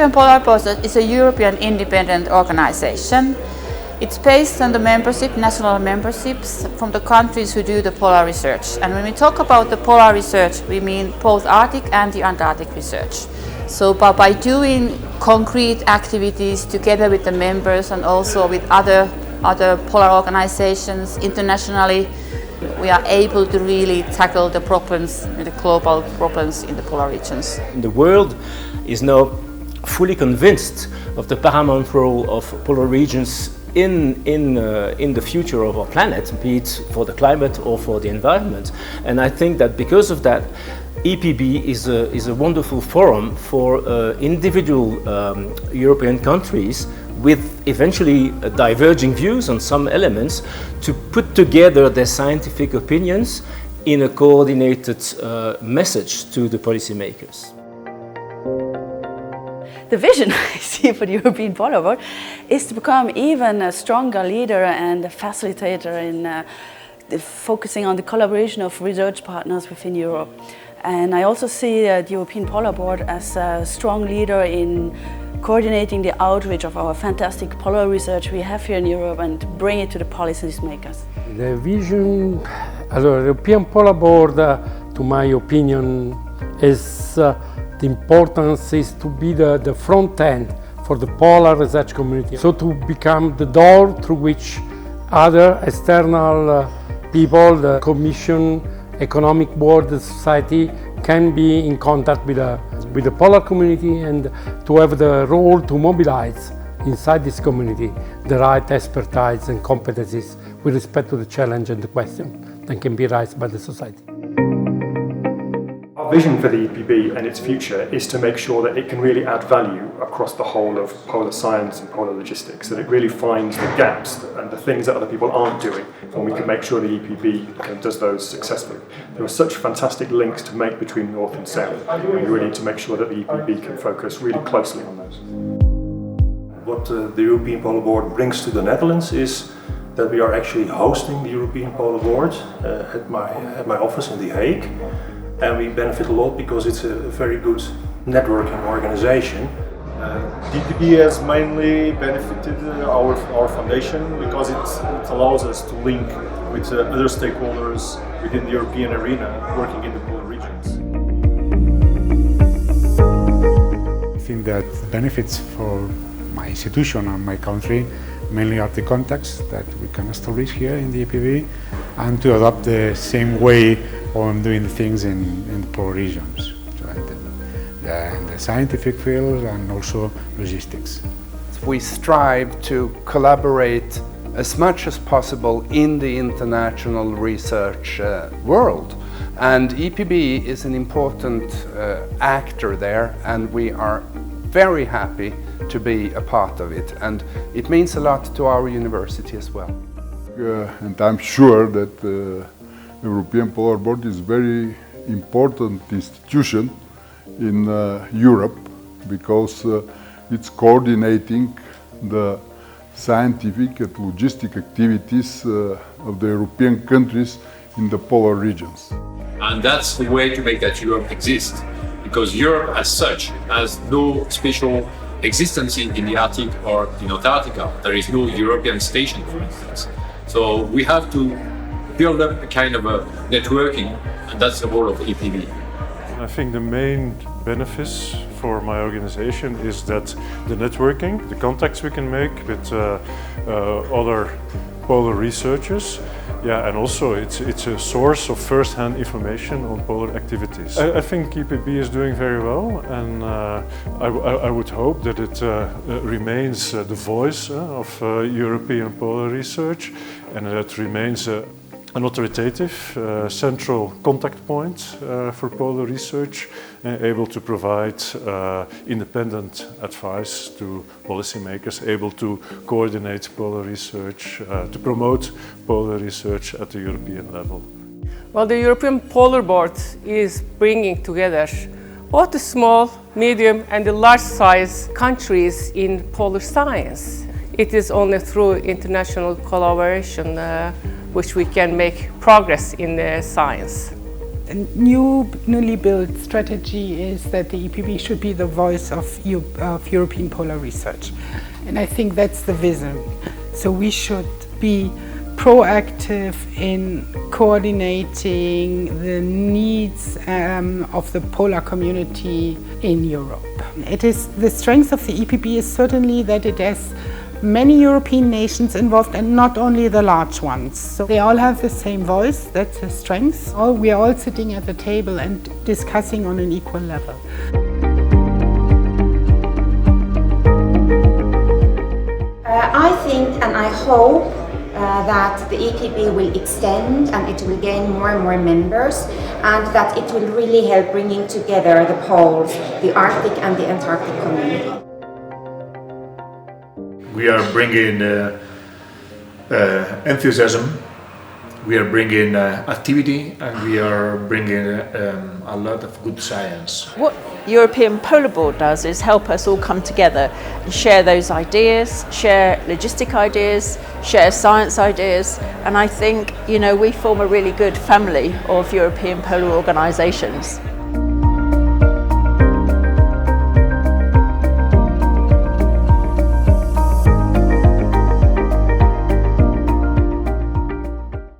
European Polar Board is a European independent organization. It's based on the membership, national memberships from the countries who do the polar research. And when we talk about the polar research, we mean both Arctic and the Antarctic research. So by doing concrete activities together with the members and also with other polar organizations internationally, we are able to really tackle the problems, the global problems in the polar regions. The world is now fully convinced of the paramount role of polar regions in the future of our planet, be it for the climate or for the environment. And I think that because of that, EPB is a wonderful forum for individual European countries with eventually diverging views on some elements to put together their scientific opinions in a coordinated message to the policymakers. The vision I see for the European Polar Board is to become even a stronger leader and a facilitator in focusing on the collaboration of research partners within Europe. And I also see the European Polar Board as a strong leader in coordinating the outreach of our fantastic polar research we have here in Europe and bring it to the policymakers. The vision of the European Polar Board, to my opinion, is the importance is to be the front end for the polar research community. So to become the door through which other external people, the Commission, Economic Board, the society can be in contact with the polar community and to have the role to mobilize inside this community the right expertise and competencies with respect to the challenge and the question that can be raised by the society. Our vision for the EPB and its future is to make sure that it can really add value across the whole of polar science and polar logistics, that it really finds the gaps and the things that other people aren't doing, and we can make sure the EPB does those successfully. There are such fantastic links to make between North and South, and we really need to make sure that the EPB can focus really closely on those. What the European Polar Board brings to the Netherlands is that we are actually hosting the European Polar Board at my office in The Hague. And we benefit a lot because it's a very good networking organization. DPB has mainly benefited our foundation because it allows us to link with other stakeholders within the European arena working in the polar regions. I think that the benefits for my institution and my country mainly are the contacts that we can establish here in the EPB and to adopt the same way on doing things in polar regions, so in the scientific field and also logistics. We strive to collaborate as much as possible in the international research world, and EPB is an important actor there, and we are very happy to be a part of it, and it means a lot to our university as well. And I'm sure that the European Polar Board is a very important institution in Europe because it's coordinating the scientific and logistic activities of the European countries in the polar regions. And that's the way to make that Europe exist, because Europe as such has no special existence in the Arctic or in Antarctica. There is no European station, for instance. So we have to build up a kind of a networking, and that's the role of EPB. I think the main benefits for my organization is that the networking, the contacts we can make with other polar researchers, and also it's a source of first-hand information on polar activities. I think EPB is doing very well, and I would hope that it remains the voice of European polar research, and that it remains an authoritative central contact point for polar research, able to provide independent advice to policymakers, able to coordinate polar research, to promote polar research at the European level. Well, the European Polar Board is bringing together both the small, medium and the large-size countries in polar science. It is only through international collaboration which we can make progress in science. newly built strategy is that the EPB should be the voice of European polar research. And I think that's the vision. So we should be proactive in coordinating the needs of the polar community in Europe. It is the strength of the EPB is certainly that it has many European nations involved and not only the large ones. So they all have the same voice, that's the strength. We are all sitting at the table and discussing on an equal level. I think and I hope that the EPB will extend and it will gain more and more members, and that it will really help bringing together the poles, the Arctic and the Antarctic community. We are bringing enthusiasm, we are bringing activity, and we are bringing a lot of good science. What European Polar Board does is help us all come together and share those ideas, share logistic ideas, share science ideas, and I think, we form a really good family of European polar organisations.